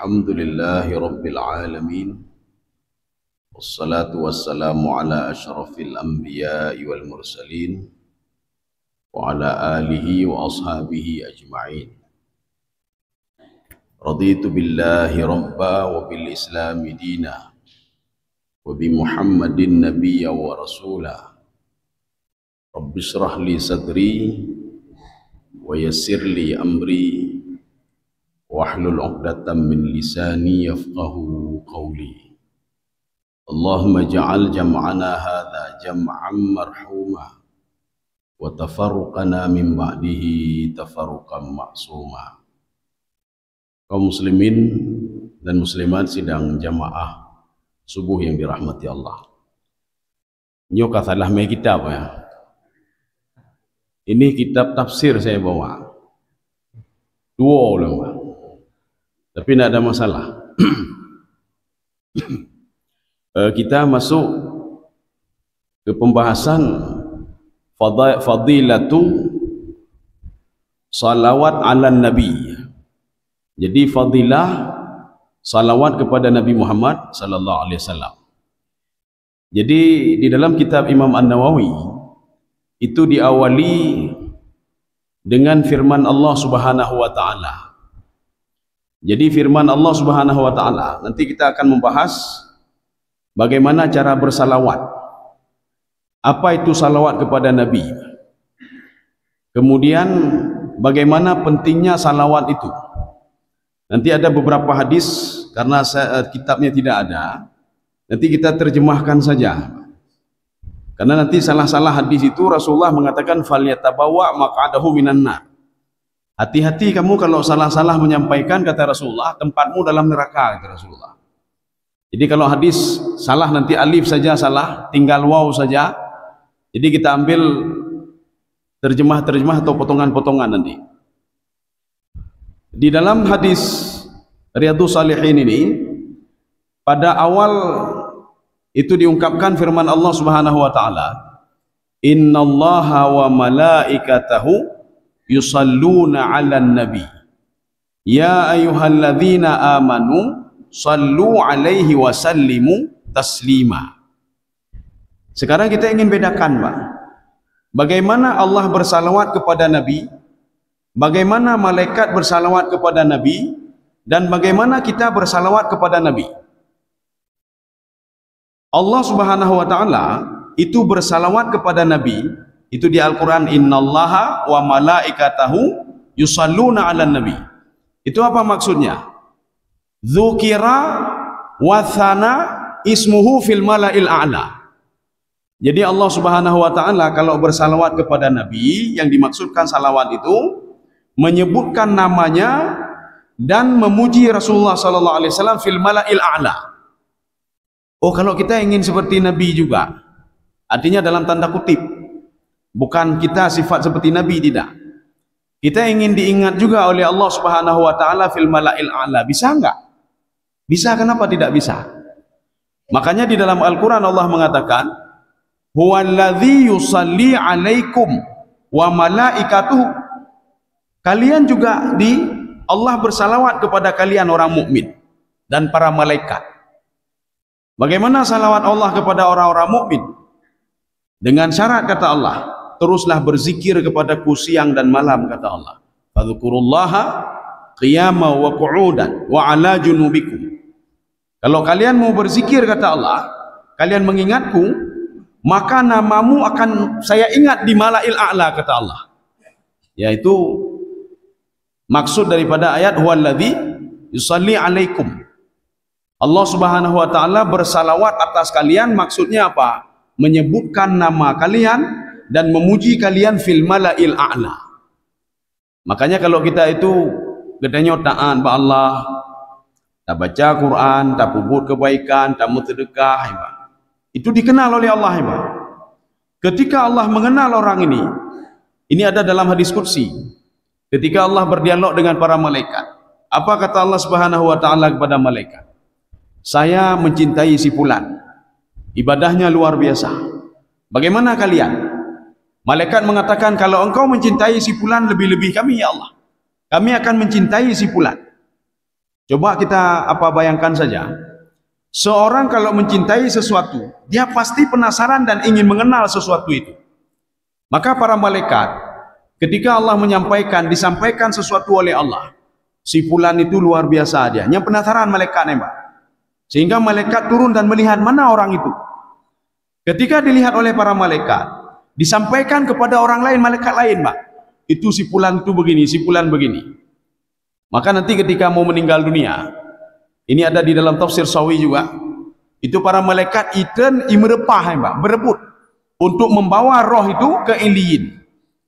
Alhamdulillahi Rabbil Alamin. Wassalatu wassalamu ala ashrafil anbiya'i wal mursalin wa ala alihi wa ashabihi ajma'in. Raditu billahi rabba wa bil islami dina wa bi Muhammadin nabiyya wa rasula. Rabbi shrah li sadri wa yassir li amri wahlul 'uqdatam min lisani yafqahu qawli. Allahumma ja'al jam'ana hadha jam'an marhuma wa tafarruqana min ba'dihi tafarruqan ma'suma. Kaum muslimin dan muslimat sidang jamaah subuh yang dirahmati Allah. Nyoka salah mai kitab ya. Ini kitab tafsir saya bawa. Dua ulama. Tapi tidak ada masalah. Kita masuk ke pembahasan fadilatu salawat ala nabi. Jadi fadilah salawat kepada Nabi Muhammad sallallahu alaihi wasallam. Jadi di dalam kitab Imam An-Nawawi itu diawali dengan firman Allah Subhanahu wa taala. Jadi firman Allah Subhanahu wa taala, nanti kita akan membahas bagaimana cara bersalawat. Apa itu salawat kepada Nabi? Kemudian bagaimana pentingnya salawat itu? Nanti ada beberapa hadis, karena kitabnya tidak ada, nanti kita terjemahkan saja. Karena nanti salah-salah hadis itu Rasulullah mengatakan falyatabawa maq'adahu minan nar. Hati-hati kamu kalau salah-salah menyampaikan, kata Rasulullah, tempatmu dalam neraka, kata Rasulullah. Jadi kalau hadis salah nanti alif saja salah, tinggal waw saja. Jadi kita ambil terjemah-terjemah atau potongan-potongan nanti. Di dalam hadis Riyadhus Shalihin ini, pada awal itu diungkapkan firman Allah Subhanahu wa taala, innallaha wa malaikatahu yusalluna 'alan nabi ya ayyuhalladzina amanu sallu 'alaihi wa sallimu taslima. Sekarang kita ingin bedakan, Pak, bagaimana Allah bersalawat kepada Nabi, bagaimana malaikat bersalawat kepada Nabi, dan bagaimana kita bersalawat kepada Nabi. Allah Subhanahu wa taala itu bersalawat kepada Nabi, itu di Al-Qur'an, innallaha wa malaikatahu yusalluna 'alan nabi. Itu apa maksudnya? Dzukira wa thana ismuhu fil mala'il a'la. Jadi Allah Subhanahu wa taala kalau bersalawat kepada Nabi, yang dimaksudkan salawat itu menyebutkan namanya dan memuji Rasulullah sallallahu alaihi wasallam fil mala'il a'la. Oh, kalau kita ingin seperti Nabi juga, artinya dalam tanda kutip, bukan kita sifat seperti Nabi, tidak. Kita ingin diingat juga oleh Allah Subhanahu wa taala fil mala'il a'la. Bisa enggak? Bisa, kenapa tidak bisa? Makanya di dalam Al-Qur'an Allah mengatakan, huwallazi yusalli 'alaikum wa malaikatuhu. Kalian juga Allah bersalawat kepada kalian orang mukmin dan para malaikat. Bagaimana salawat Allah kepada orang-orang mukmin? Dengan syarat, kata Allah, teruslah berzikir kepadaku siang dan malam, kata Allah. Fadhkurullaha qiyaman wa qu'udan wa 'ala junubikum. Kalau kalian mau berzikir, kata Allah, kalian mengingatku, maka namamu akan saya ingat di mala'il a'la, kata Allah. Yaitu maksud daripada ayat huwallazi yusalli 'alaikum. Allah Subhanahu wa taala bersalawat atas kalian, maksudnya apa? Menyebutkan nama kalian dan memuji kalian fil mala'il a'la. Makanya kalau kita itu gedenya taat ba Allah, tak baca Quran, tak puput kebaikan, tak sedekah, itu dikenal oleh Allah. Ketika Allah mengenal orang ini ada dalam hadis qudsi. Ketika Allah berdialog dengan para malaikat, apa kata Allah Subhanahu wa taala kepada malaikat? Saya mencintai si fulan, ibadahnya luar biasa. Bagaimana kalian? Malaikat mengatakan, kalau engkau mencintai si fulan lebih-lebih kami, ya Allah, kami akan mencintai si fulan. Coba kita bayangkan saja. Seorang kalau mencintai sesuatu, dia pasti penasaran dan ingin mengenal sesuatu itu. Maka para malaikat, ketika Allah disampaikan sesuatu oleh Allah, si fulan itu luar biasa dia. Yang penasaran malaikat nembak. Sehingga malaikat turun dan melihat mana orang itu. Ketika dilihat oleh para malaikat, disampaikan kepada orang lain, malaikat lain, Pak. Itu si fulan itu begini, si fulan begini. Maka nanti ketika mau meninggal dunia, ini ada di dalam tafsir Sawi juga, itu para malaikat imerepah, Pak, berebut untuk membawa roh itu ke Iliyin.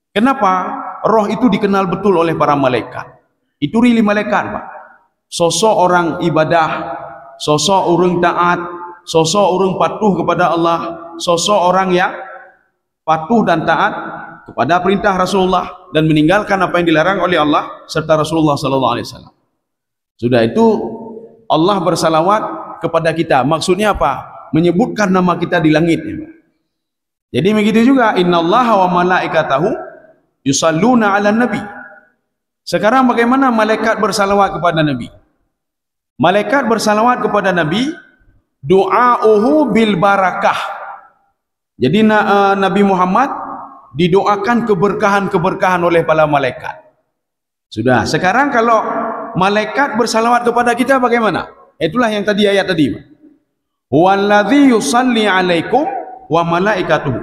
Kenapa? Roh itu dikenal betul oleh para malaikat. Itu rili malaikat, Pak. Sosok orang ibadah, sosok orang taat, sosok orang patuh kepada Allah, sosok orang yang patuh dan taat kepada perintah Rasulullah dan meninggalkan apa yang dilarang oleh Allah serta Rasulullah sallallahu alaihi wasallam. Sudah itu Allah bersalawat kepada kita. Maksudnya apa? Menyebutkan nama kita di langit. Jadi begitu juga, innallaha wa malaikatahu yusalluna 'alan nabi. Sekarang bagaimana malaikat bersalawat kepada Nabi? Malaikat bersalawat kepada Nabi, du'auhu bil barakah. Jadi Nabi Muhammad didoakan keberkahan-keberkahan oleh para malaikat. Sudah, sekarang kalau malaikat bersalawat kepada kita bagaimana? Itulah yang tadi ayat tadi. Wallazi yusalli 'alaikum wa malaikatuhu.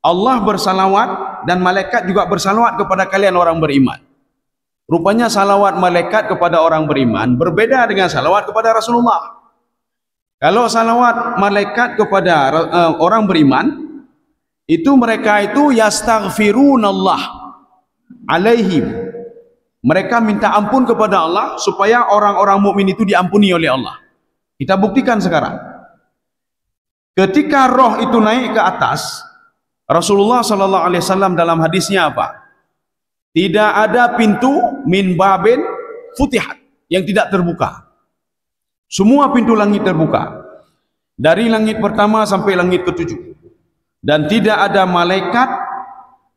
Allah bersalawat dan malaikat juga bersalawat kepada kalian orang beriman. Rupanya salawat malaikat kepada orang beriman berbeda dengan salawat kepada Rasulullah. Kalau salawat malaikat kepada orang beriman, itu mereka itu yastaghfirunallah alaihim. Mereka minta ampun kepada Allah supaya orang-orang mukmin itu diampuni oleh Allah. Kita buktikan sekarang. Ketika roh itu naik ke atas, Rasulullah sallallahu alaihi wasallam dalam hadisnya apa? Tidak ada pintu min babin futihat yang tidak terbuka. Semua pintu langit terbuka. Dari langit pertama sampai langit ketujuh. Dan tidak ada malaikat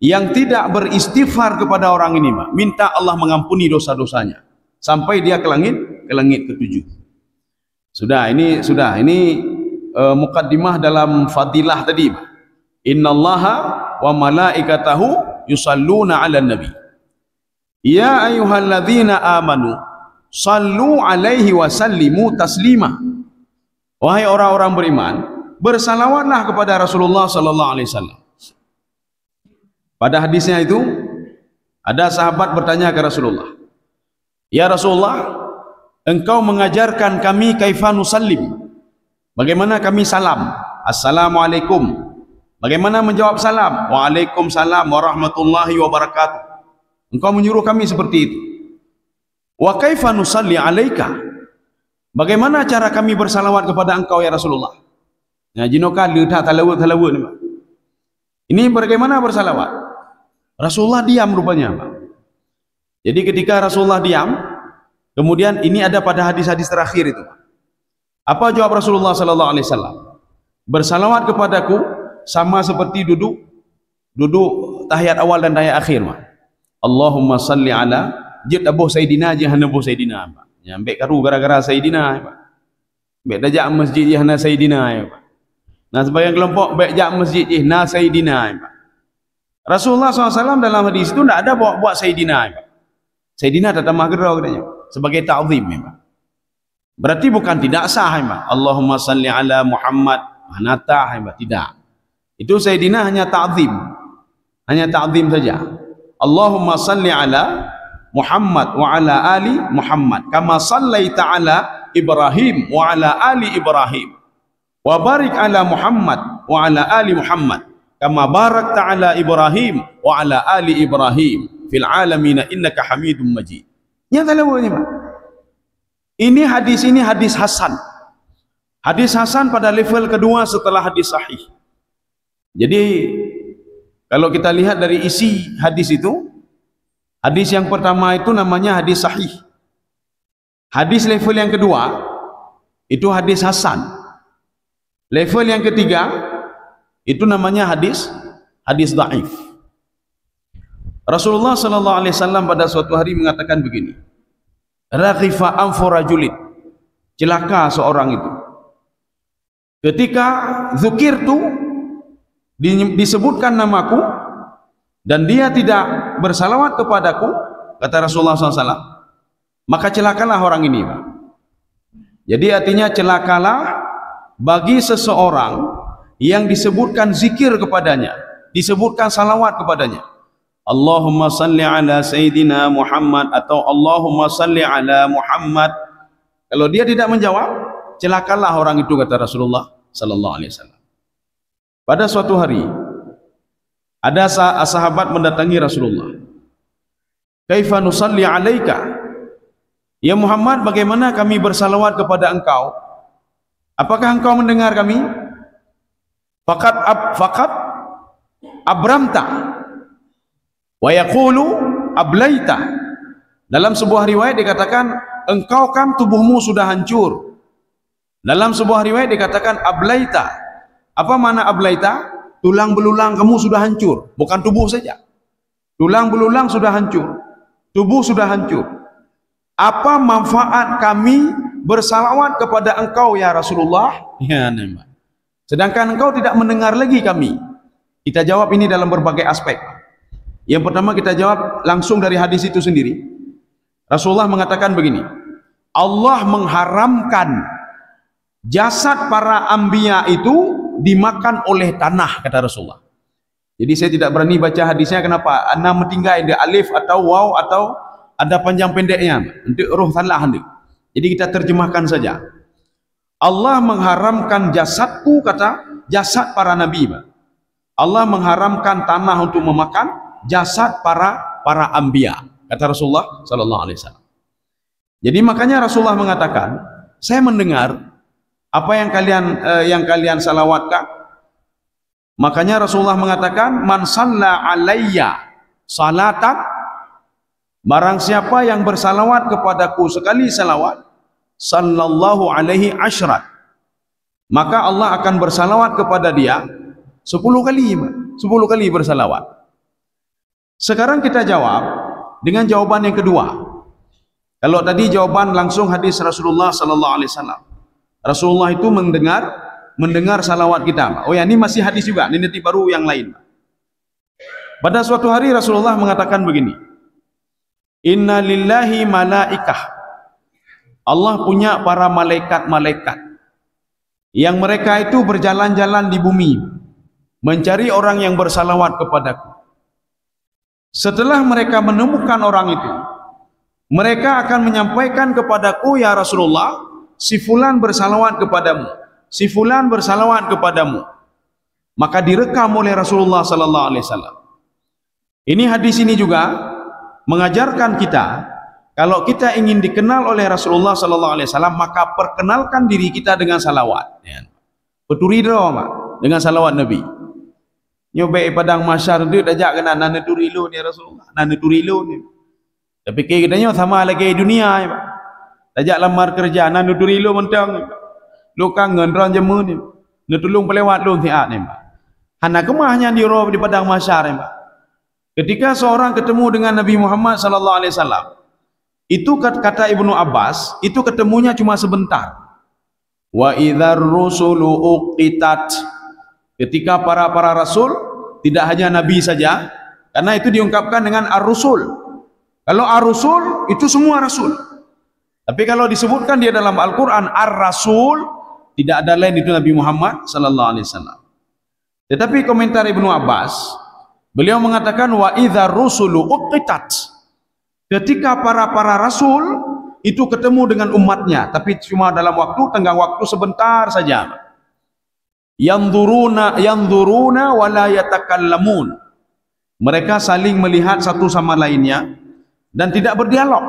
yang tidak beristighfar kepada orang ini, Pak. Minta Allah mengampuni dosa-dosanya sampai dia ke langit ketujuh. Ini mukaddimah dalam fadilah tadi, Pak. Innallaha wa malaikatahu yusalluna 'alan nabi. Ya ayyuhalladzina amanu sallu 'alaihi wa sallimu taslima. Wahai orang-orang beriman, bersalawatlah kepada Rasulullah sallallahu alaihi wasallam. Pada hadisnya itu ada sahabat bertanya ke Rasulullah, "Ya Rasulullah, engkau mengajarkan kami kaifa nusallim. Bagaimana kami salam? Assalamualaikum. Bagaimana menjawab salam? Waalaikumsalam warahmatullahi wabarakatuh. Engkau menyuruh kami seperti itu. Wa kaifa nusalli alaika? Bagaimana cara kami bersalawat kepada engkau ya Rasulullah?" Nah, jinoka letak talawa ni, Pak. Ini bagaimana bersalawat? Rasulullah diam rupanya, Pak. Jadi ketika Rasulullah diam, kemudian ini ada pada hadis-hadis terakhir itu, Pak. Apa jawab Rasulullah sallallahu alaihi wasallam? Bersalawat kepadaku sama seperti duduk tahiyat awal dan tahiyat akhir, Pak. Allahumma salli ala jid abu sayyidina jahana abu sayyidina, Pak. Ya, ambek karu gara-gara sayyidina, Pak. Ambek dajak masjid jahana sayyidina, Pak. Nah, sebagian kelompok bejak masjid na sayyidina, Pak. Rasulullah SAW dalam hadis itu tidak ada buat sayyidina, Pak. Sayyidina tak tambah gerau katanya sebagai ta'zim, Pak. Berarti bukan tidak sah, Pak. Allahumma salli ala Muhammad anata, Pak. Tidak. Itu sayyidina hanya ta'zim. Hanya ta'zim saja. Allahumma salli ala Muhammad wa ala ali Muhammad kama sallaita ala Ibrahim wa ala ali Ibrahim. Wa barik ala Muhammad wa ala ali Muhammad kama barakta ala Ibrahim wa ala ali Ibrahim fil alamin innaka Hamidum Majid. Nyata lawanya, Pak. Ini hadis hasan. Hadis hasan pada level kedua setelah hadis sahih. Jadi kalau kita lihat dari isi hadis itu, hadis yang pertama itu namanya hadis sahih. Hadis level yang kedua itu hadis hasan. Level yang ketiga itu namanya hadis dhaif. Rasulullah sallallahu alaihi wasallam pada suatu hari mengatakan begini, Raghifa anfu rajulin, celaka seorang itu. Ketika dzukirtu, disebutkan namaku dan dia tidak bersalawat kepadaku, kata Rasulullah SAW, maka celakalah orang ini, Pak. Jadi artinya celakalah bagi seseorang yang disebutkan zikir kepadanya, disebutkan salawat kepadanya. Allahumma salli ala Sayyidina Muhammad atau Allahumma salli ala Muhammad. Kalau dia tidak menjawab, celakalah orang itu, kata Rasulullah sallallahu alaihi wasallam. Pada suatu hari ada sahabat mendatangi Rasulullah. Kaifa nusalli alaika? Ya Muhammad, bagaimana kami bersalawat kepada engkau? Apakah engkau mendengar kami? Faqat abramta wa yaqulu ablaita. Dalam sebuah riwayat dikatakan engkau kan tubuhmu sudah hancur. Dalam sebuah riwayat dikatakan ablaita. Apa makna ablaita? Tulang belulang kamu sudah hancur, bukan tubuh saja. Tulang belulang sudah hancur, tubuh sudah hancur. Apa manfaat kami bersalawat kepada engkau ya Rasulullah? Ya nama. Sedangkan engkau tidak mendengar lagi kami. Kita jawab ini dalam berbagai aspek. Yang pertama kita jawab langsung dari hadis itu sendiri. Rasulullah mengatakan begini, Allah mengharamkan jasad para anbiya itu dimakan oleh tanah, kata Rasulullah. Jadi saya tidak berani baca hadisnya, kenapa? Anda mentinggal dia alif atau waw atau ada panjang pendeknya untuk roh salah hendak. Jadi kita terjemahkan saja. Allah mengharamkan jasadku, kata jasad para nabi. Allah mengharamkan tanah untuk memakan jasad para anbiya, kata Rasulullah sallallahu alaihi wasallam. Jadi makanya Rasulullah mengatakan, saya mendengar apa yang kalian salawatkan. Makanya Rasulullah mengatakan, man shalla alayya salatan, barang siapa yang bersalawat kepadaku sekali salawat, sallallahu alaihi asyrat, maka Allah akan bersalawat kepada dia 10 kali, 10 kali bersalawat. Sekarang kita jawab dengan jawaban yang kedua. Kalau tadi jawaban langsung hadis Rasulullah sallallahu alaihi wasallam, Rasulullah itu mendengar salawat kita. Oh ya, ini masih hadis juga, ini nanti baru yang lain. Pada suatu hari Rasulullah mengatakan begini, inna lillahi malaikah, Allah punya para malaikat-malaikat yang mereka itu berjalan-jalan di bumi mencari orang yang bersalawat kepadaku. Setelah mereka menemukan orang itu, mereka akan menyampaikan kepadaku, ya Rasulullah, si fulan bersalawat kepadamu, si fulan bersalawat kepadamu. Maka direkam oleh Rasulullah sallallahu alaihi wasallam. Ini hadis ini juga mengajarkan kita, kalau kita ingin dikenal oleh Rasulullah sallallahu alaihi wasallam, maka perkenalkan diri kita dengan salawat. Peturi dong dengan salawat Nabi. Nyobai padang masyar dia ajak kena nana turilo ni Rasulullah, nana turilo ni. Tapi kitanya sama lagi dunia ya, Pak. Ajak lamar kerja nana turilo mentang. Lu kangen ron jemu ni. Nu tolong pelewat lu tiat ni, Pak. Hana kemahnya di roh di padang masyar ya, Pak. Ketika seorang ketemu dengan Nabi Muhammad sallallahu alaihi wasallam, itu kata Ibnu Abbas, itu ketemunya cuma sebentar. Wa idzar rusulu uqitat, ketika para rasul, tidak hanya nabi saja, karena itu diungkapkan dengan ar-rusul. Kalau ar-rusul itu semua rasul. Tapi kalau disebutkan dia dalam Al-Qur'an ar-rasul, tidak ada lain itu Nabi Muhammad sallallahu alaihi wasallam. Tetapi komentar Ibnu Abbas, beliau mengatakan wa idzar rusulu uqitat, ketika para rasul itu ketemu dengan umatnya, tapi cuma dalam tenggang waktu sebentar saja. Yanzuruna wa la yatakallamun, mereka saling melihat satu sama lainnya dan tidak berdialog.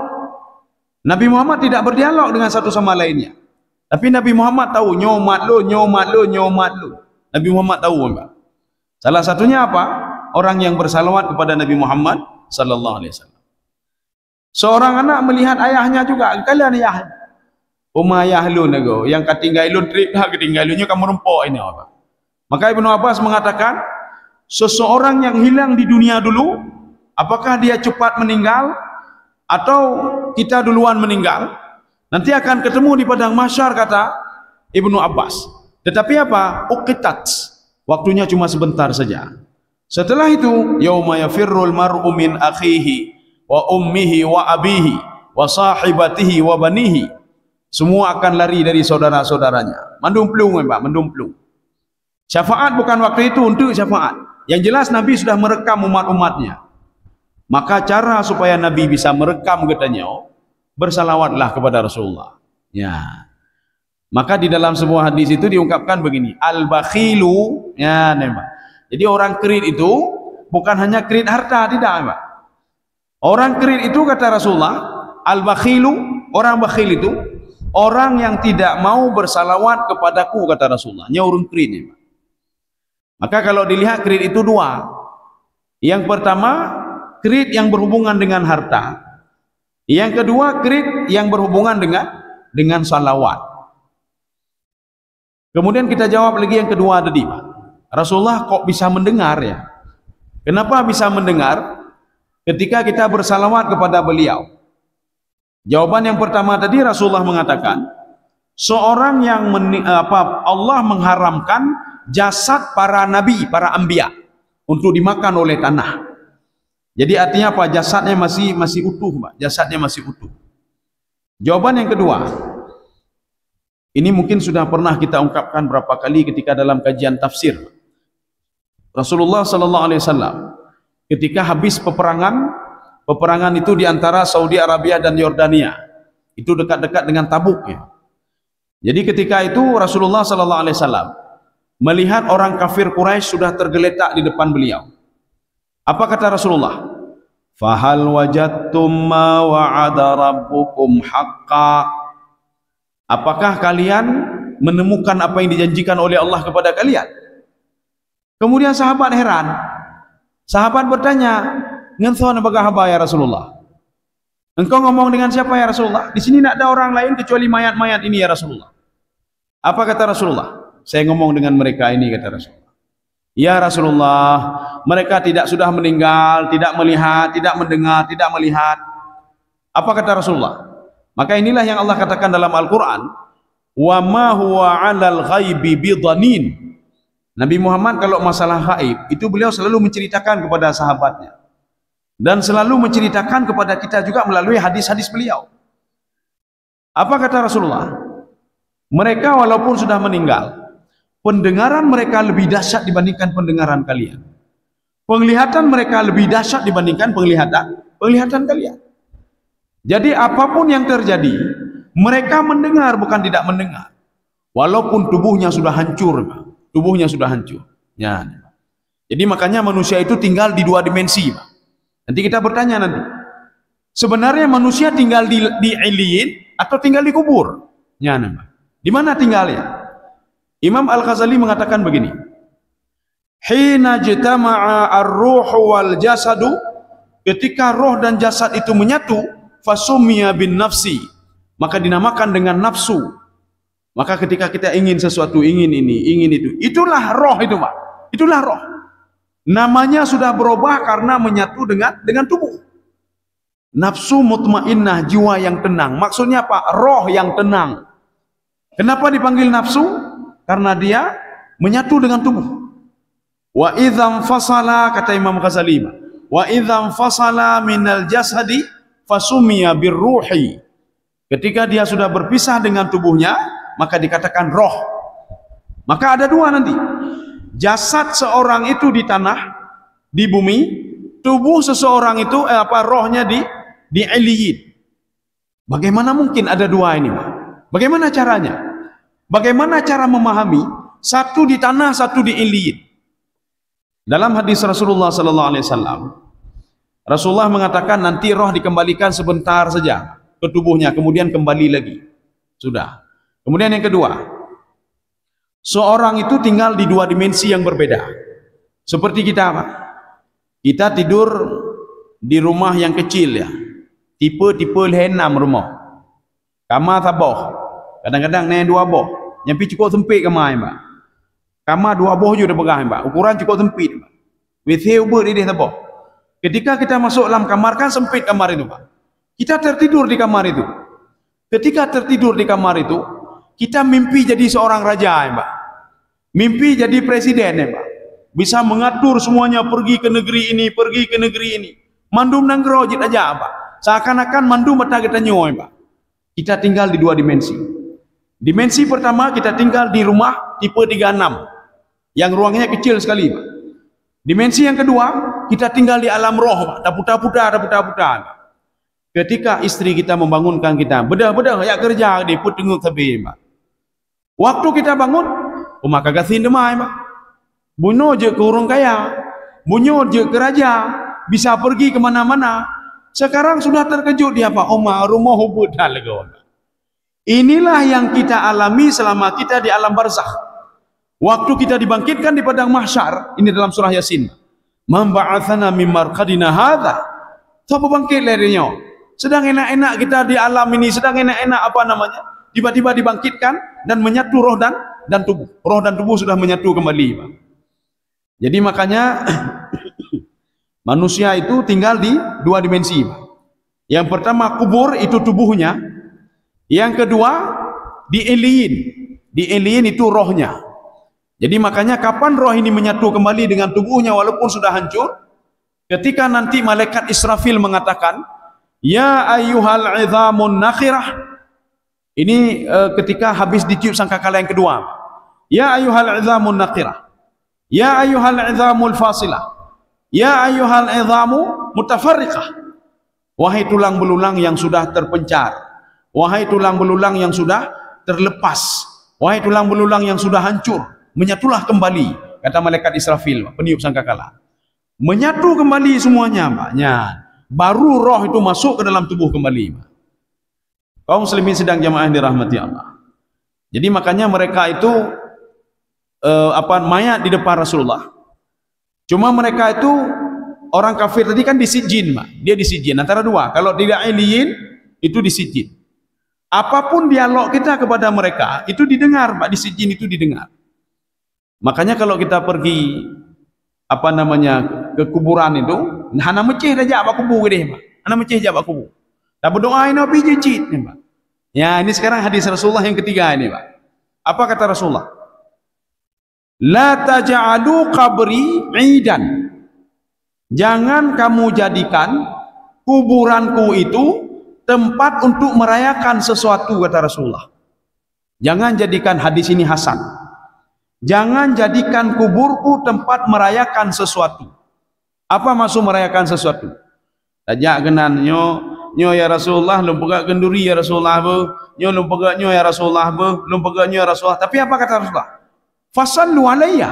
Nabi Muhammad tidak berdialog dengan satu sama lainnya, tapi Nabi Muhammad tahu nyomat lu. Nabi Muhammad tahu, Mbak. Salah satunya apa? Orang yang bersalawat kepada Nabi Muhammad sallallahu alaihi wasallam. Seorang anak melihat ayahnya juga, kalian ayah. Ayah lu nego, yang ketinggal lu trip dah ketinggal lunya kamu rempok ini apa? Maka Ibnu Abbas mengatakan, seseorang yang hilang di dunia dulu, apakah dia cepat meninggal atau kita duluan meninggal, nanti akan ketemu di padang mahsyar, kata Ibnu Abbas. Tetapi apa? Uqitat, waktunya cuma sebentar saja. Setelah itu, yauma yafirrul mar'u min akhihi wa ummihi wa abihi wa sahibatihi wa banihi. Semua akan lari dari saudara-saudaranya. Mendumplung, Pak, mendumplung. Syafaat bukan waktu itu untuk syafaat. Yang jelas Nabi sudah merekam umat-umatnya. Maka cara supaya Nabi bisa merekam, katanya, bersalawatlah kepada Rasulullah. Ya. Maka di dalam sebuah hadis itu diungkapkan begini, al-bakhilu, ya, nembak. Jadi orang kredit itu bukan hanya kredit harta, tidak, Pak. Orang kredit itu, kata Rasulullah, al-bakhilu, orang bakhil itu orang yang tidak mau bersalawat kepadaku, kata Rasulullah. Ini orang kredit, Pak. Maka kalau dilihat kredit itu dua. Yang pertama, kredit yang berhubungan dengan harta. Yang kedua, kredit yang berhubungan dengan salawat. Kemudian kita jawab lagi yang kedua tadi, Pak. Rasulullah kok bisa mendengar, ya? Kenapa bisa mendengar ketika kita bersalawat kepada beliau? Jawaban yang pertama tadi, Rasulullah mengatakan, seorang yang Allah mengharamkan jasad para nabi, para anbiya untuk dimakan oleh tanah. Jadi artinya apa? Jasadnya masih utuh, Pak. Jasadnya masih utuh. Jawaban yang kedua, ini mungkin sudah pernah kita ungkapkan berapa kali ketika dalam kajian tafsir. Rasulullah sallallahu alaihi wasallam ketika habis peperangan itu di antara Saudi Arabia dan Yordania. Itu dekat-dekat dengan Tabuk, ya. Jadi ketika itu Rasulullah sallallahu alaihi wasallam melihat orang kafir Quraisy sudah tergeletak di depan beliau. Apa kata Rasulullah? Fahal wajadtum ma wa'ada rabbukum haqqan? Apakah kalian menemukan apa yang dijanjikan oleh Allah kepada kalian? Kemudian sahabat heran. Sahabat bertanya, "Ngenthon apakah haba ya Rasulullah? Engkau ngomong dengan siapa ya Rasulullah? Di sini tidak ada orang lain kecuali mayat-mayat ini ya Rasulullah." Apa kata Rasulullah? Saya ngomong dengan mereka ini, kata Rasulullah. Ya Rasulullah, mereka sudah meninggal, tidak melihat, tidak mendengar, tidak melihat. Apa kata Rasulullah? Maka inilah yang Allah katakan dalam Al-Quran, wa ma huwa 'alal ghaibi bidhanin. Nabi Muhammad kalau masalah gaib itu beliau selalu menceritakan kepada sahabatnya dan selalu menceritakan kepada kita juga melalui hadis-hadis beliau. Apa kata Rasulullah? Mereka walaupun sudah meninggal, pendengaran mereka lebih dahsyat dibandingkan pendengaran kalian. Penglihatan mereka lebih dahsyat dibandingkan penglihatan kalian. Jadi apapun yang terjadi, mereka mendengar bukan tidak mendengar. Walaupun tubuhnya sudah hancur, tubuhnya sudah hancur. Ya. Jadi makanya manusia itu tinggal di dua dimensi, Pak. Nanti kita bertanya nanti, sebenarnya manusia tinggal di Iliyin atau tinggal di kubur? Ya, Pak. Di mana tinggalnya? Imam Al-Ghazali mengatakan begini, hina jtama'a ar-ruhu wal jasadu, ketika roh dan jasad itu menyatu, fasummiya bin nafsi, maka dinamakan dengan nafsu. Maka ketika kita ingin sesuatu, ingin ini, ingin itu, itulah roh itu, Pak. Itulah roh. Namanya sudah berubah karena menyatu dengan tubuh. Nafsu mutmainnah, jiwa yang tenang. Maksudnya apa? Roh yang tenang. Kenapa dipanggil nafsu? Karena dia menyatu dengan tubuh. Wa idzam fasala, kata Imam Ghazali, wa idzam fasala minal jasadi fasummiya birruhi. Ketika dia sudah berpisah dengan tubuhnya, maka dikatakan roh. Maka ada dua nanti. Jasad seorang itu di tanah, di bumi, tubuh seseorang itu rohnya di Iliyin. Bagaimana mungkin ada dua ini, Pak? Bagaimana caranya? Bagaimana cara memahami satu di tanah, satu di Iliyin? Dalam hadis Rasulullah sallallahu alaihi wasallam, Rasulullah mengatakan nanti roh dikembalikan sebentar saja ke tubuhnya, kemudian kembali lagi. Sudah. Kemudian yang kedua, seorang itu tinggal di dua dimensi yang berbeda. Seperti kita, Pak. Kita tidur di rumah yang kecil, ya. Tipe lehenam rumah. Kamar taboh. Kadang-kadang naik dua boh. Nyampi cukup sempit kamar, Pak. Kamar dua boh juga dah pegang, Pak. Ukuran cukup sempit, Pak. WC ubah di dia taboh. Ketika kita masuk dalam kamar kan sempit kamar itu, Pak. Kita tertidur di kamar itu. Ketika tertidur di kamar itu, kita mimpi jadi seorang raja, ya Mbak. Mimpi jadi presiden, ya Mbak. Bisa mengatur semuanya pergi ke negeri ini, pergi ke negeri ini. Mandum nang gerojit aja, Mbak. Seakan-akan mandum mata kita nyoy, Mbak. Kita tinggal di dua dimensi. Dimensi pertama, kita tinggal di rumah tipe 36 yang ruangnya kecil sekali, Mbak. Dimensi yang kedua, kita tinggal di alam roh, Mbak. Daputa-puta. Ketika istri kita membangunkan kita, bedah-bedah ya kerja di put tengok tabi, Mbak. Waktu kita bangun, rumah kagasin demai, Mbak. Bunyo je ke orang kaya, bunyo je ke raja, bisa pergi ke mana-mana. Sekarang sudah terkejut dia, Pak. Rumah hubud dah lega. Inilah yang kita alami selama kita di alam barzakh. Waktu kita dibangkitkan di padang mahsyar, ini dalam surah Yasin. Man ba'athana min marqadina hadza. Siapa bangkit larinya? Sedang enak-enak kita di alam ini, sedang enak-enak apa namanya? Tiba-tiba dibangkitkan dan menyatu roh dan tubuh. Roh dan tubuh sudah menyatu kembali, Pak. Jadi makanya manusia itu tinggal di dua dimensi, Pak. Yang pertama kubur itu tubuhnya. Yang kedua di alien. Di alien itu rohnya. Jadi makanya kapan roh ini menyatu kembali dengan tubuhnya walaupun sudah hancur? Ketika nanti malaikat Israfil mengatakan, ya ayyuhal idhamun nakhirah. Ini ketika habis ditiup sangkakala yang kedua. Ya ayyuhal idhamun nakhirah. Ya ayyuhal idhamul fasilah. Ya ayyuhal idhamu mutafarriqah. Wahai tulang belulang yang sudah terpencar. Wahai tulang belulang yang sudah terlepas. Wahai tulang belulang yang sudah hancur. Menyatulah kembali, kata malaikat Israfil, peniup sangkakala. Menyatu kembali semuanya, Mbaknya. Baru roh itu masuk ke dalam tubuh kembali, Mbak. Kaum muslimin sedang jamaah dirahmati Allah. Jadi makanya mereka itu mayat di depan Rasulullah. Cuma mereka itu orang kafir tadi kan disijin, Mbak. Dia disijin antara dua. Kalau tidak alien itu disijin. Apapun dialog kita kepada mereka itu didengar, Mbak. Disijin itu didengar. Makanya kalau kita pergi ke kuburan itu, hana meceh dah jak bak kubur ke dia, Pak. Hana meceh jak bak kubur. Dah berdoa ini api jecit ni, Pak. Ya, ini sekarang hadis Rasulullah yang ketiga ini, Pak. Apa kata Rasulullah? La taj'alu qabri 'idan. Jangan kamu jadikan kuburanku itu tempat untuk merayakan sesuatu, kata Rasulullah. Jangan jadikan hadis ini hasan. Jangan jadikan kuburku tempat merayakan sesuatu. Apa maksud merayakan sesuatu? Tajak genan nyo ya Rasulullah, lum pegak genduri ya Rasulullah be, nyo lum pegak nyo ya Rasulullah be, lum pegak nyo ya Rasulullah. Tapi apa kata Rasulullah? Fasallu alayya.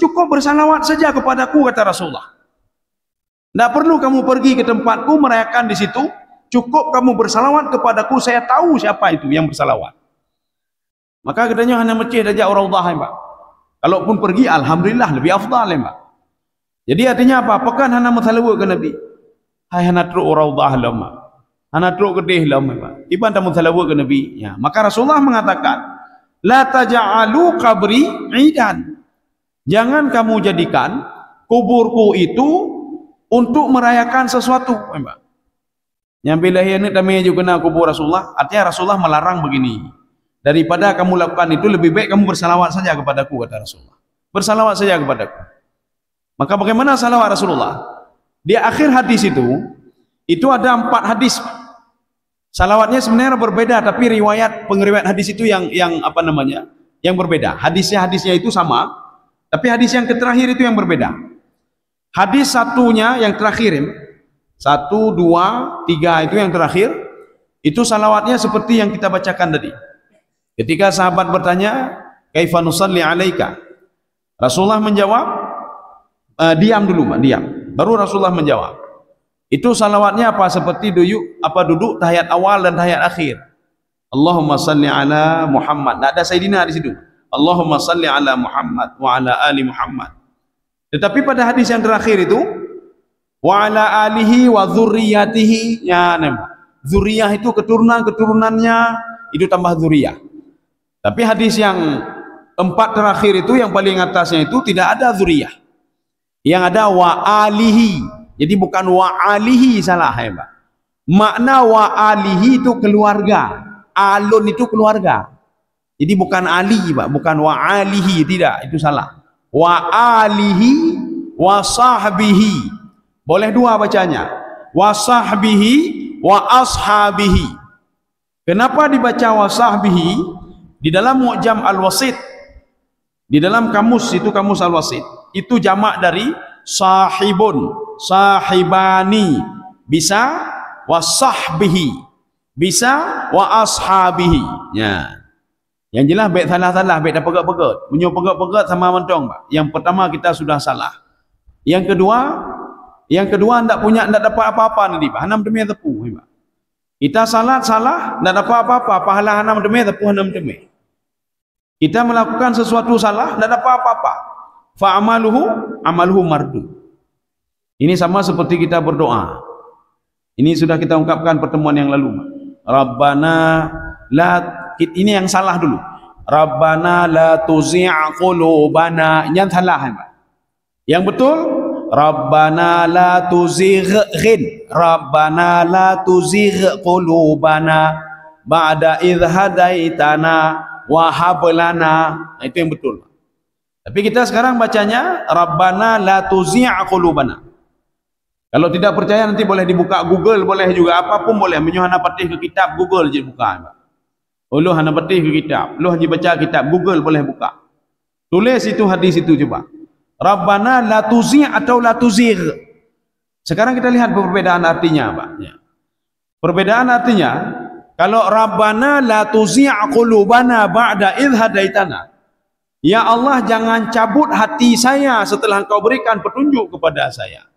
Cukup bersalawat saja kepadaku, kata Rasulullah. Tidak perlu kamu pergi ke tempatku merayakan di situ. Cukup kamu bersalawat kepadaku, saya tahu siapa itu yang bersalawat. Maka katanya hanya masjid saja orang Allah, Mbak. Kalaupun pergi, alhamdulillah lebih afdal, Mbak. Jadi artinya apa? Pekan hanya muthalawat ke Nabi. Hai hanya truk orang Allah, Mbak. Hanya truk kedih, Mbak. Iban tak muthalawat ke Nabi. Ya. Maka Rasulullah mengatakan, la taj'alu qabri 'idan. Jangan kamu jadikan kuburku itu untuk merayakan sesuatu, Mbak. Yang bila ini kami juga kena kubur Rasulullah, artinya Rasulullah melarang begini. Daripada kamu lakukan itu, lebih baik kamu bersalawat saja kepadaku, kata Rasulullah. Bersalawat saja kepadaku. Maka bagaimana salawat Rasulullah? Di akhir hadis itu ada 4 hadis. Salawatnya sebenarnya berbeda, tapi pengriwayat hadis itu yang berbeda. Hadisnya itu sama, tapi hadis yang terakhir itu yang berbeda. Hadis satunya yang terakhir, 1, 2, 3 itu yang terakhir, itu salawatnya seperti yang kita bacakan tadi. Ketika sahabat bertanya, kaifa nusalli alaika? Rasulullah menjawab, diam dulu, Mbak, diam. Baru Rasulullah menjawab. Itu salawatnya apa? Seperti duduk tahiyat awal dan tahiyat akhir. Allahumma salli ala Muhammad. Tidak ada Sayyidina di situ. Allahumma salli ala Muhammad wa ala ali Muhammad. Tetapi pada hadis yang terakhir itu, wa ala alihi wa dzurriyyatihi, ya, dzurriyah itu keturunan-keturunannya, itu tambah dzurriyah. Tapi hadis yang 4 terakhir itu, yang paling atasnya itu tidak ada dzurriyah. Yang ada wa alihi. Jadi bukan wa alihi, salah, ya, Pak. Makna wa alihi itu keluarga. Alun itu keluarga. Jadi bukan ali, Pak, bukan wa alihi, tidak, itu salah. Wa alihi wa sahbihi. Boleh dua bacanya. Wa sahbihi wa ashabihi. Kenapa dibaca wa sahbihi? Di dalam Mu'jam Al-Wasit, di dalam kamus itu, kamus Al-Wasit, itu jamak dari sahibun, sahibani, bisa wa sahbihi, bisa wa ashabihi. Ya. Yang jelas baik salah-salah, baik dah pegat-pegat. Menyo pegat-pegat sama mentong, Pak. Yang pertama kita sudah salah. Yang kedua ndak dapat apa-apa nanti, Pak. Hanam demi tepu, Pak. Kita salah, ndak dapat apa-apa, pahala hanam demi tepu, hanam demi. Kita melakukan sesuatu salah, ndak dapat apa-apa. Fa amaluhu mardu. Ini sama seperti kita berdoa. Ini sudah kita ungkapkan pertemuan yang lalu. Rabbana la, ini yang salah dulu. Rabbana la tuzi' qulubana. Yang salah, Pak. Yang betul, Rabbana la tuzigh, Rabbana la tuzigh qulubana ba'da idh hadaitana wa hab lana. Itu yang betul. Tapi kita sekarang bacanya Rabbana la tuzi' qulubana. Kalau tidak percaya nanti boleh dibuka Google, boleh juga apapun boleh. Menyuhana patih ke kitab, Google je buka. Lu hana patih ke kitab, lu hanya baca kitab, Google boleh buka. Tulis itu hadis itu coba. Rabbana la tuzi' atau la tuzigh. Sekarang kita lihat perbedaan artinya, Pak. Ya. Perbedaan artinya, kalau Rabbana la tuzi' qulubana ba'da idh hadaitana. Ya Allah, jangan cabut hati saya setelah Engkau berikan petunjuk kepada saya.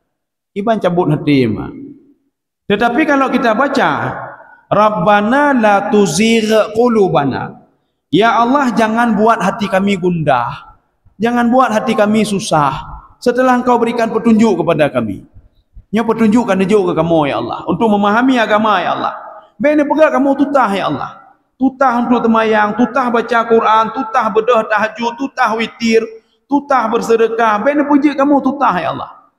Iban cabut hati, Pak. Tetapi kalau kita baca Rabbana la tuzigh qulubana. Ya Allah, jangan buat hati kami gundah. Jangan buat hati kami susah setelah Engkau berikan petunjuk kepada kami. Nya petunjuk kan juga ke kamu, ya Allah, untuk memahami agama, ya Allah. Bene pegak kamu tutah, ya Allah. Tutah untuk temayang, tutah baca Quran, tutah bedah tahajud, tutah witir, tutah bersedekah. Bene puji kamu tutah, ya Allah.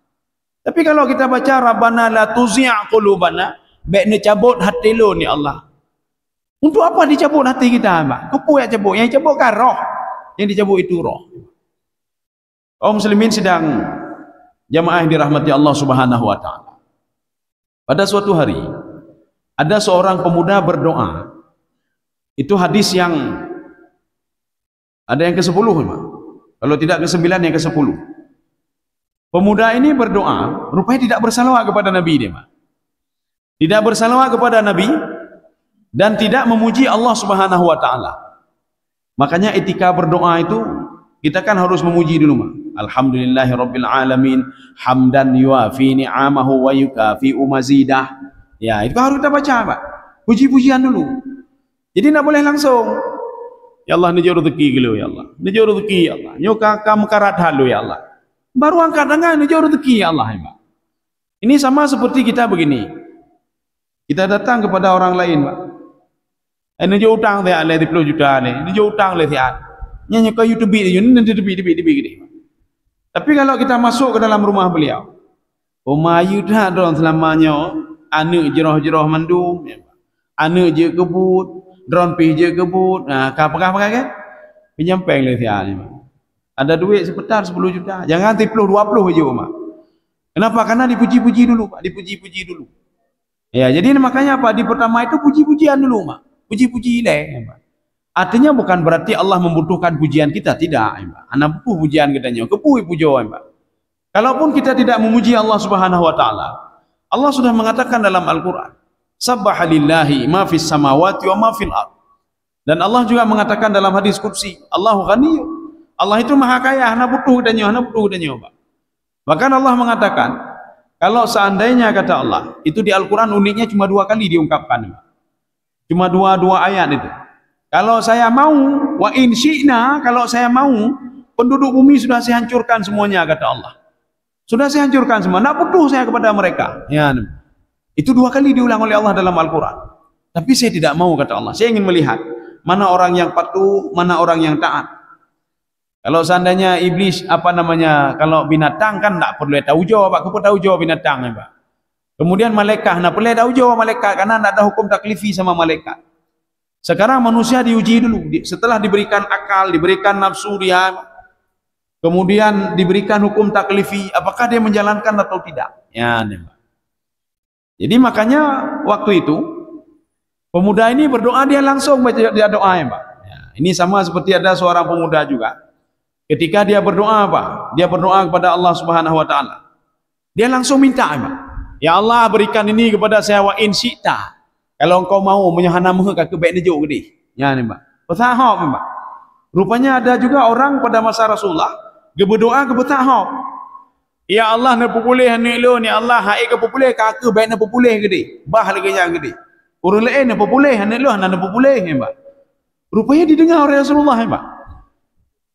Tapi kalau kita baca Rabbana la tuzi' qulubana, bene cabut hati lu, ya Allah. Untuk apa dicabut hati kita, Pak? Kepu yang cabut, yang cabut kan roh. Yang dicabut itu roh. Kaum muslimin sedang jamaah yang dirahmati Allah Subhanahu wa taala. Pada suatu hari ada seorang pemuda berdoa. Itu hadis yang ada yang ke-10, Pak. Kalau tidak ke-9 yang ke-10. Pemuda ini berdoa, rupanya tidak bersalawat kepada Nabi dia, Pak. Tidak bersalawat kepada Nabi dan tidak memuji Allah Subhanahu wa taala. Makanya etika berdoa itu kita kan harus memuji dulu, Pak. Alhamdulillahirabbil alamin hamdan yuafi ni'amahu wa yukafi'u mazidah. Ya, itu harus kita baca, Pak. Puji-pujian dulu. Jadi tidak boleh langsung. Ya Allah, nijau rezeki gitu, ya Allah. Nijau rezeki, ya Allah. Nyuka kamu karat halu, ya Allah. Baru angkat tangan, nijau rezeki, ya Allah, ya Pak. Ini sama seperti kita begini. Kita datang kepada orang lain, Pak. Nijau utang dia le 10 juta le. Nijau utang le dia. Nyanyi kau YouTube ini nanti tepi gini. Tapi kalau kita masuk ke dalam rumah beliau, rumah yudah dong selamanya, anu jeroh-jeroh mandum, anu je kebut, drone pi je kebut, nah kapakah kan? Penyampaian le dia ni. Ada duit sepetar 10 juta, jangan 10 20 aja, Mak. Kenapa? Karena dipuji-puji dulu, Pak, dipuji-puji dulu. Ya, jadi makanya apa? Di pertama itu puji-pujian dulu, Mak. Puji-puji deh, Pak. Artinya bukan berarti Allah membutuhkan pujian kita, tidak, Pak. Anak pujian katanya, kepuhi pujian, Pak. Kalaupun kita tidak memuji Allah Subhanahu wa taala, Allah sudah mengatakan dalam Al-Qur'an, "Sabbaha lillahi ma fis samawati wa ma fil ard." Dan Allah juga mengatakan dalam hadis qudsi, Allahu Ghani. Allah itu Maha Kaya, hana butuh katanya, Pak. Bahkan Allah mengatakan, kalau seandainya kata Allah, itu di Al-Qur'an uniknya cuma 2 kali diungkapkan, Pak. Cuma dua ayat itu. Kalau saya mau, wa in syi'na, kalau saya mau, penduduk bumi sudah saya hancurkan semuanya, kata Allah. Sudah saya hancurkan semua, tidak butuh saya kepada mereka. Ya, itu 2 kali diulang oleh Allah dalam Al-Quran. Tapi saya tidak mau, kata Allah. Saya ingin melihat mana orang yang patuh, mana orang yang taat. Kalau seandainya iblis, kalau binatang kan tidak perlu tahu jawab, Pak. Kau tahu jawab binatang, ya, Pak. Kemudian malaikat, nak pelai dah ujian malaikat karena tak ada hukum taklifi sama malaikat. Sekarang manusia diuji dulu, setelah diberikan akal, diberikan nafsu dia, kemudian diberikan hukum taklifi, apakah dia menjalankan atau tidak. Ya, jadi makanya waktu itu pemuda ini berdoa, dia langsung baca dia doa ya, Pak. Ya, ini sama seperti ada seorang pemuda juga. Ketika dia berdoa apa? Dia berdoa kepada Allah Subhanahu wa taala. Dia langsung minta, Pak. Ya Allah, berikan ini kepada saya wa in syi'ta. Kalau engkau mau menyahana meh ka baik nejuk gede. Ya ni, Pak. Bertahap, Pak. Rupanya ada juga orang pada masa Rasulullah dia berdoa ke bertahap. Ya Allah, nak populeh anak lu ni Allah, hai ke populeh ka ke baik nak populeh gede. Bah lagi yang gede. Orang lain nak populeh anak lu nak populeh, Pak. Rupanya didengar oleh Rasulullah, Pak.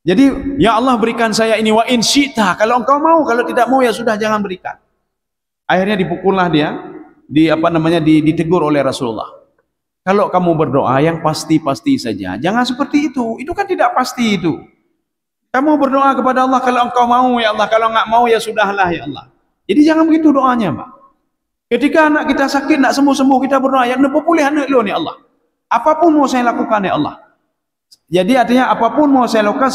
Jadi, ya Allah berikan saya ini wa in syi'ta. Kalau engkau mau, kalau tidak mau ya sudah jangan berikan. Akhirnya dipukullah dia, ditegur oleh Rasulullah. Kalau kamu berdoa yang pasti-pasti saja, jangan seperti itu. Itu kan tidak pasti itu. Kamu berdoa kepada Allah kalau engkau mau ya Allah, kalau enggak mau ya sudahlah ya Allah. Jadi jangan begitu doanya, Pak. Ketika anak kita sakit nak sembuh-sembuh, kita berdoa yang pulih anak lu ni Allah. Apapun mau saya lakukan ya Allah. Jadi artinya apapun mau saya lakukan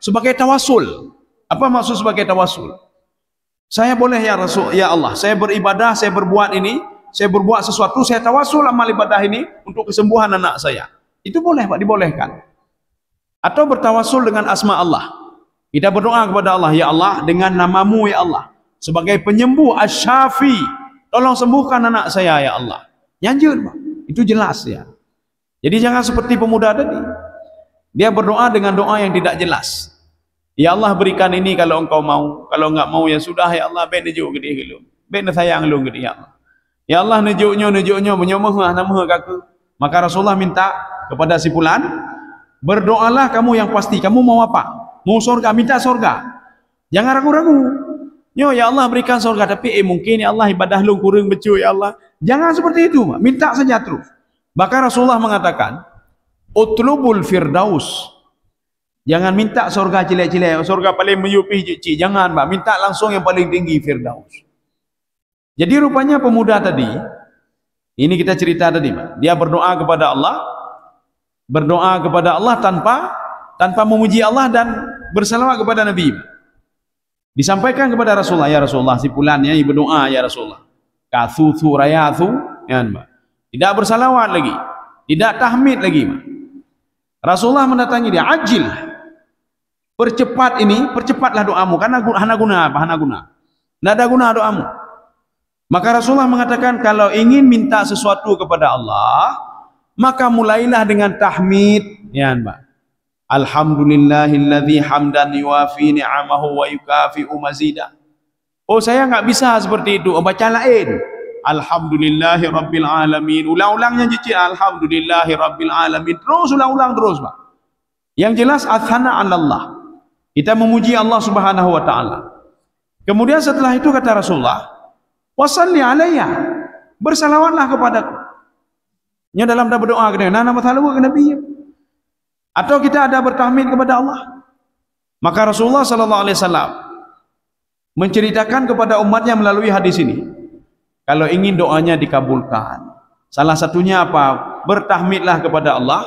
sebagai tawasul. Apa maksud sebagai tawasul? Saya boleh ya Rasul, ya Allah, saya beribadah, saya berbuat ini, saya berbuat sesuatu, saya tawasul amal ibadah ini untuk kesembuhan anak saya. Itu boleh, Pak, dibolehkan. Atau bertawasul dengan asma Allah. Kita berdoa kepada Allah, ya Allah, dengan namamu ya Allah, sebagai penyembuh asy-syafi, tolong sembuhkan anak saya ya Allah. Nyanjur, Pak. Itu jelas ya. Jadi jangan seperti pemuda tadi. Dia berdoa dengan doa yang tidak jelas. Ya Allah berikan ini kalau engkau mau, kalau enggak mau ya sudah ya Allah, baik nejuk gede gitu. Baik sayang lu gede ya Allah. Ya Allah nejuknya menyembuh nama kaku. Maka Rasulullah minta kepada si fulan, berdoalah kamu yang pasti. Kamu mau apa? Mau surga, minta surga. Jangan ragu-ragu. Yo ya Allah berikan surga, tapi mungkin ya Allah ibadah lu kurang becu ya Allah. Jangan seperti itu, minta saja terus. Maka Rasulullah mengatakan, utlubul firdaus. Jangan minta surga cilek-cilek, surga paling menyupih cici. Jangan, Pak, minta langsung yang paling tinggi firdaus. Jadi rupanya pemuda tadi, ini kita cerita tadi, Pak. Dia berdoa kepada Allah tanpa memuji Allah dan bersalawat kepada Nabi. Disampaikan kepada Rasulullah, ya Rasulullah, si fulannya berdoa ya Rasulullah. Kathu rayathu, ya, Pak. Tidak bersalawat lagi, tidak tahmid lagi, Pak. Rasulullah mendatangi dia, ajil, percepatlah doamu, karena hana guna apa? Hana guna. Tidak ada guna doamu. Maka Rasulullah mengatakan, kalau ingin minta sesuatu kepada Allah, maka mulailah dengan tahmid, ya, Mbak. Alhamdulillahilladzi hamdan yuwafi ni'amahu wa yukafi'u mazidah. Oh, saya enggak bisa seperti itu. Baca lain. Alhamdulillahi rabbil alamin. Ulang-ulangnya cici, alhamdulillahi rabbil alamin. Terus ulang-ulang terus, Pak. Yang jelas athana 'ala Allah. Kita memuji Allah Subhanahu wa taala. Kemudian setelah itu kata Rasulullah, wasalli alayya. Bersalawatlah kepadaku. Nya dalam berdoa ke dia, nama talawu ke Nabi. Atau kita ada bertahmid kepada Allah. Maka Rasulullah sallallahu alaihi wasallam menceritakan kepada umatnya melalui hadis ini, kalau ingin doanya dikabulkan, salah satunya apa? Bertahmidlah kepada Allah,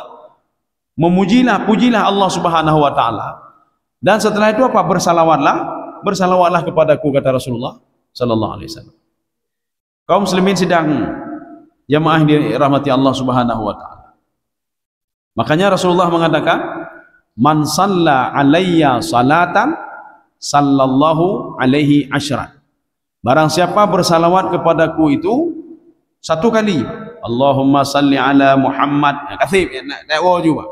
pujilah Allah Subhanahu wa taala. Dan setelah itu apa? Bersalawatlah kepadaku, kata Rasulullah sallallahu alaihi wasallam. Kaum muslimin sidang jamaah dirahmati Allah Subhanahu wa taala. Makanya Rasulullah mengatakan, man shalla alayya salatan sallallahu alaihi asyran. Barang siapa bersalawat kepadaku itu satu kali, Allahumma salli ala Muhammad. Kasih nak tahu juga.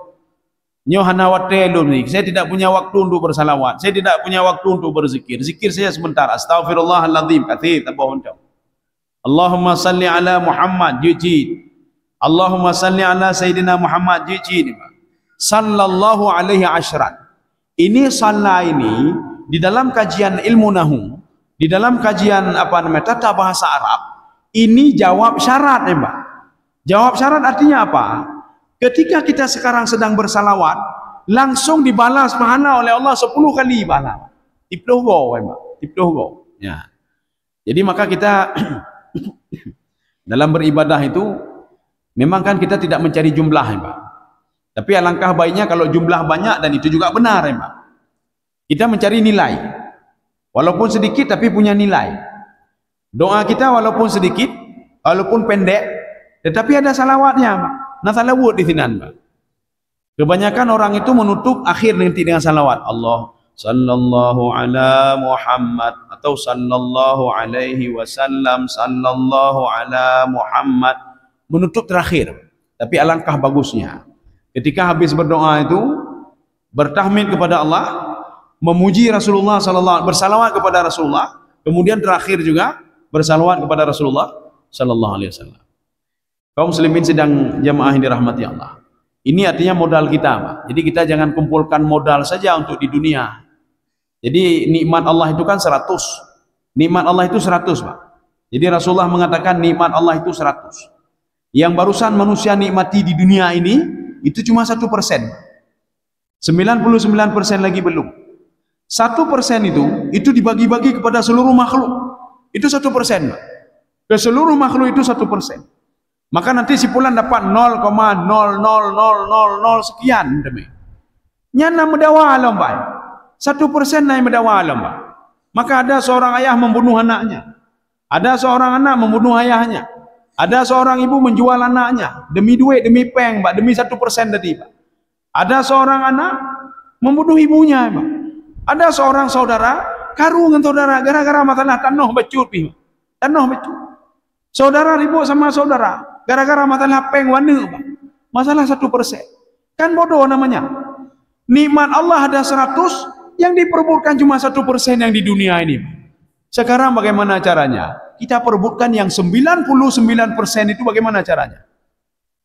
Nyo hana watelun ni. Saya tidak punya waktu untuk bersalawat. Saya tidak punya waktu untuk berzikir. Zikir saya sebentar. Astaghfirullahaladzim. Kasih tabah untuk. Allahumma salli ala Muhammad. Jujid. Allahumma salli ala Sayyidina Muhammad. Jujid. Sallallahu alaihi asyran. Ini salah ini di dalam kajian ilmu nahu, di dalam kajian tata bahasa Arab, ini jawab syarat, ya, Mbak. Jawab syarat artinya apa? Ketika kita sekarang sedang bersalawat, langsung dibalas pahala oleh Allah 10 kali pahala. Tiploh go, ya, Mbak. Tiploh go. Ya. Jadi maka kita Dalam beribadah itu memang kan kita tidak mencari jumlah ya Pak. Tapi alangkah baiknya kalau jumlah banyak, dan itu juga benar ya Pak. Kita mencari nilai. Walaupun sedikit tapi punya nilai. Doa kita walaupun sedikit, walaupun pendek, tetapi ada salawatnya Pak. Nah salawat di sini Pak. Kebanyakan orang itu menutup akhir nanti dengan salawat. Allah sallallahu ala Muhammad, atau sallallahu alaihi wasallam, sallallahu ala Muhammad, menutup terakhir. Tapi alangkah bagusnya ketika habis berdoa itu bertahmid kepada Allah, memuji Rasulullah sallallahu, bersalawat kepada Rasulullah, kemudian terakhir juga bersalawat kepada Rasulullah sallallahu alaihi wasallam. Kaum muslimin sedang jamaah yang dirahmati Allah. Ini artinya modal kita Pak. Jadi kita jangan kumpulkan modal saja untuk di dunia. Jadi nikmat Allah itu kan 100. Nikmat Allah itu 100 Pak. Jadi Rasulullah mengatakan nikmat Allah itu 100. Yang barusan manusia nikmati di dunia ini itu cuma 1%. 99% lagi belum. 1% itu dibagi-bagi kepada seluruh makhluk. Itu 1% Pak. Ke seluruh makhluk itu 1%. Maka nanti si fulan dapat 0,00000 sekian demi. Nyana mendawa alam Pak. 1% naik mendawa alam Pak. Maka ada seorang ayah membunuh anaknya. Ada seorang anak membunuh ayahnya. Ada seorang ibu menjual anaknya demi duit, demi peng Pak, demi 1% tadi Pak. Ada seorang anak membunuh ibunya Pak. Ada seorang saudara karu dengan saudara gara-gara masalah tanah becut Pak. Tanah becut. Saudara ribut sama saudara gara-gara masalah peng warna Pak. Masalah 1%. Kan bodoh namanya. Nikmat Allah ada 100, yang diperbutkan cuma 1% yang di dunia ini. Sekarang bagaimana caranya? Kita perbutkan yang 99% itu bagaimana caranya?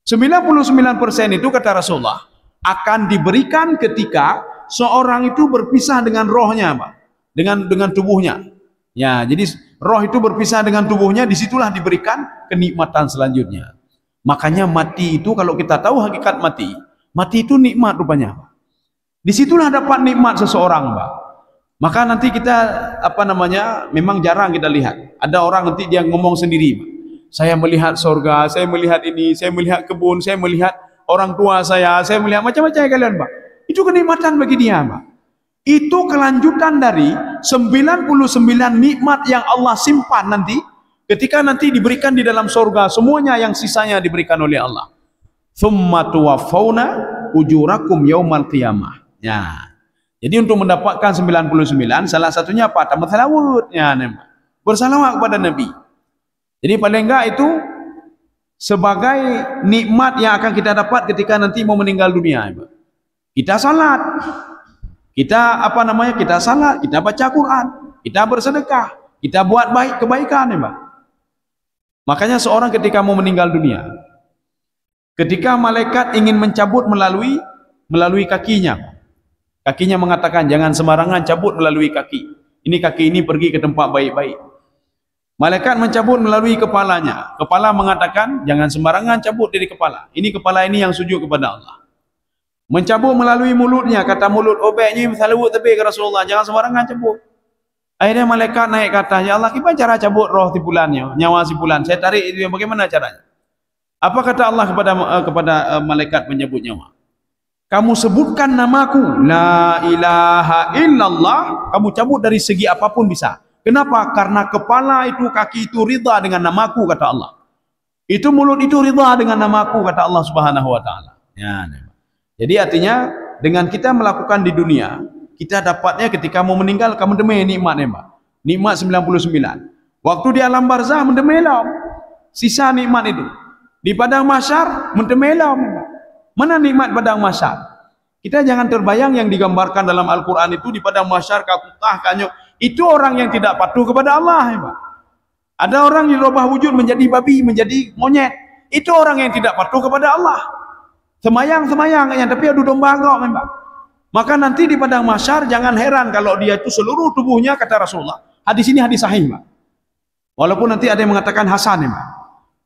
99% itu kata Rasulullah akan diberikan ketika seorang itu berpisah dengan rohnya Pak. Dengan tubuhnya. Ya, jadi roh itu berpisah dengan tubuhnya, disitulah diberikan kenikmatan selanjutnya. Makanya mati itu, kalau kita tahu hakikat mati, mati itu nikmat rupanya Pak. Disitulah dapat nikmat seseorang Pak. Maka nanti kita memang jarang kita lihat. Ada orang nanti dia ngomong sendiri Pak. Saya melihat surga, saya melihat ini, saya melihat kebun, saya melihat orang tua saya melihat macam-macam kalian Pak. Itu kenikmatan bagi dia Pak. Itu kelanjutan dari 99 nikmat yang Allah simpan nanti ketika nanti diberikan di dalam surga, semuanya yang sisanya diberikan oleh Allah. Tsumma tuwaffawna ujurakum yaumal qiyamah. Ya. Jadi untuk mendapatkan 99 salah satunya apa? Tambah salawat ya, bersalawat kepada Nabi. Jadi paling enggak itu sebagai nikmat yang akan kita dapat ketika nanti mau meninggal dunia. Kita salat. Kita kita salat, kita baca Quran, kita bersedekah, kita buat baik kebaikan ya, Pak. Makanya seorang ketika mau meninggal dunia, ketika malaikat ingin mencabut melalui kakinya, kakinya mengatakan jangan sembarangan cabut melalui kaki. Ini kaki ini pergi ke tempat baik-baik. Malaikat mencabut melalui kepalanya. Kepala mengatakan jangan sembarangan cabut dari kepala. Ini kepala ini yang sujud kepada Allah. Mencabut melalui mulutnya, kata mulut, obeknya salawat tepi ke Rasulullah, jangan sembarangan cabut. Akhirnya malaikat naik kata, ya Allah, gimana cara cabut roh si fulannya, nyawa si fulan? Saya tarik itu, bagaimana caranya? Apa kata Allah kepada malaikat penyebut nyawa? Kamu sebutkan namaku, la ilaha illallah, kamu cabut dari segi apapun bisa. Kenapa? Karena kepala itu, kaki itu ridha dengan namaku, kata Allah. Itu mulut itu ridha dengan namaku, kata Allah Subhanahu wa taala. Ya, jadi artinya dengan kita melakukan di dunia, kita dapatnya ketika mau meninggal kamu demai nikmatnya, Mbak. Nikmat 99. Waktu di alam barzah mendemelam. Sisa nikmat itu. Di padang mahsyar mendemelam. Mana nikmat padang mahsyar? Kita jangan terbayang yang digambarkan dalam Al-Qur'an itu di padang mahsyar kakutah kanyo. Itu orang yang tidak patuh kepada Allah, Mbak. Ada orang yang dirubah wujud menjadi babi, menjadi monyet. Itu orang yang tidak patuh kepada Allah. Semayang tapi adu domba kok memang. Maka nanti di padang mahsyar jangan heran kalau dia itu seluruh tubuhnya, kata Rasulullah. Hadis ini hadis sahih, Pak. Walaupun nanti ada yang mengatakan hasan, Pak.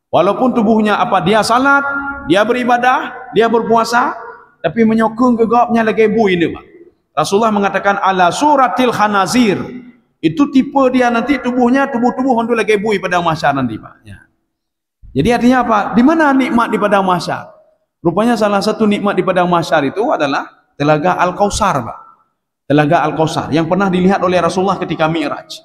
Walaupun tubuhnya dia salat, dia beribadah, dia berpuasa, tapi menyokong gegapnya lagi bu ini, Pak. Rasulullah mengatakan ala suratil khanazir. Itu tipe dia nanti tubuhnya tubuh-tubuh untuk lagi bui pada mahsyar nanti, Pak. Ya. Jadi artinya apa? Di mana nikmat di padang mahsyar? Rupanya salah satu nikmat di padang mahsyar itu adalah telaga Al-Kautsar, Pak. Telaga Al-Kautsar yang pernah dilihat oleh Rasulullah ketika Mi'raj.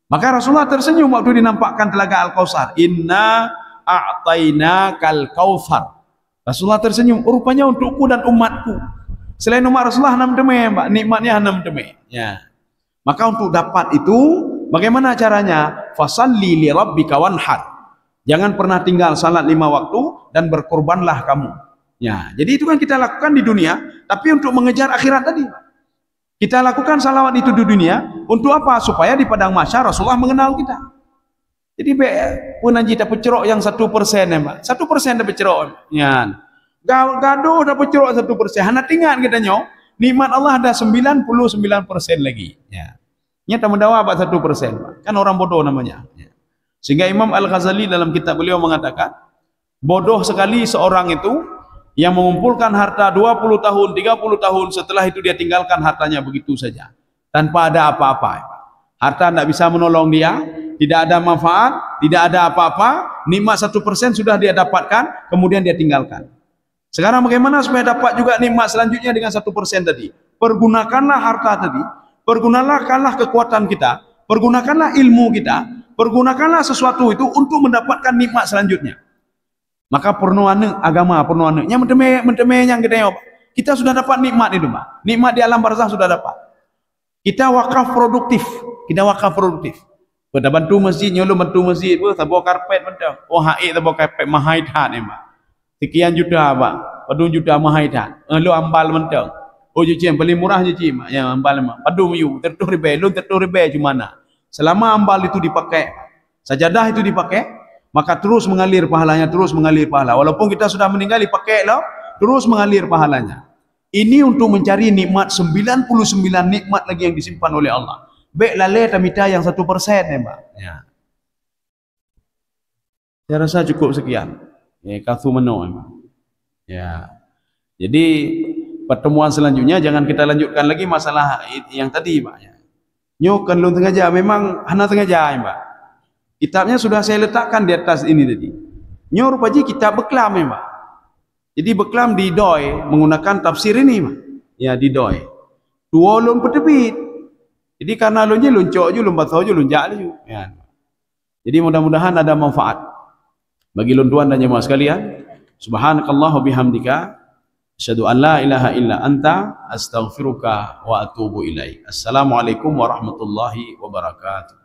Maka Rasulullah tersenyum waktu dinampakkan telaga Al-Kautsar. Inna a'tainakal kautsar. Rasulullah tersenyum, rupanya untukku dan umatku. Selain umat Rasulullah 6 demai, Pak, nikmatnya 6 demai. Ya. Maka untuk dapat itu, bagaimana caranya? Fasalli li rabbika wanhar. Jangan pernah tinggal salat 5 waktu dan berkorbanlah kamu. Ya, jadi itu kan kita lakukan di dunia, tapi untuk mengejar akhirat tadi. Kita lakukan salawat itu di dunia untuk apa? Supaya di padang mahsyar Rasulullah mengenal kita. Jadi pun anji dapat cerok yang 1% ya, Pak. 1% dapat cerok. Ya. Gaduh dapat cerok 1%. Hana tinggal kita nyo, nikmat Allah ada 99% lagi. Ya. Nyata mendawa apa 1%, Pak. Kan orang bodoh namanya. Ya. Sehingga Imam Al-Ghazali dalam kitab beliau mengatakan, bodoh sekali seorang itu yang mengumpulkan harta 20 tahun, 30 tahun, setelah itu dia tinggalkan hartanya begitu saja. Tanpa ada apa-apa. Harta tidak bisa menolong dia, tidak ada manfaat, tidak ada apa-apa, nikmat 1% sudah dia dapatkan, kemudian dia tinggalkan. Sekarang bagaimana supaya dapat juga nikmat selanjutnya dengan 1% tadi? Pergunakanlah harta tadi, pergunakanlah kekuatan kita, pergunakanlah ilmu kita, pergunakanlah sesuatu itu untuk mendapatkan nikmat selanjutnya. Maka pernuana agama, pernuananya menteme yang kita sudah dapat nikmat itu, Pak. Nikmat di alam barzah sudah dapat. Kita wakaf produktif, Pada bantu masjid, nyolo bantu masjid, tabo karpet mentang. Oh haik tabo karpet mahaitan, Pak. Sekian juta, Pak. Padung juta mahaitan. Lo ambal mentang. Oh cuci yang paling murah cuci, Pak. Ya ambal, Pak. Padung yu, tertuh ribe, lo tertuh ribe cuma mana? Selama ambal itu dipakai, sajadah itu dipakai, maka terus mengalir pahalanya, terus mengalir pahala. Walaupun kita sudah meninggal dipakai lah, terus mengalir pahalanya. Ini untuk mencari nikmat 99 nikmat lagi yang disimpan oleh Allah. Baik lalai tamita yang 1% ya, Mbak. Ya. Saya rasa cukup sekian. Ya, kathu meno, Mbak. Ya. Jadi pertemuan selanjutnya jangan kita lanjutkan lagi masalah yang tadi, Pak. Ya. Nyo kan lu tengah jam, memang hana tengah jam, Mbak. Kitabnya sudah saya letakkan di atas ini tadi. Nyo rupaji kitab beklam, Mbak. Jadi beklam di doi menggunakan tafsir ini, Mbak. Ya di doi. Dua lun petebit. Jadi karena lunnya luncok je, lumbat saja lunjak je. Ya. Jadi mudah-mudahan ada manfaat bagi lun tuan dan jemaah sekalian. Subhanakallah bihamdika. Asyhadu an la ilaha illa anta astaghfiruka wa atubu ilaik. Assalamualaikum warahmatullahi wabarakatuh.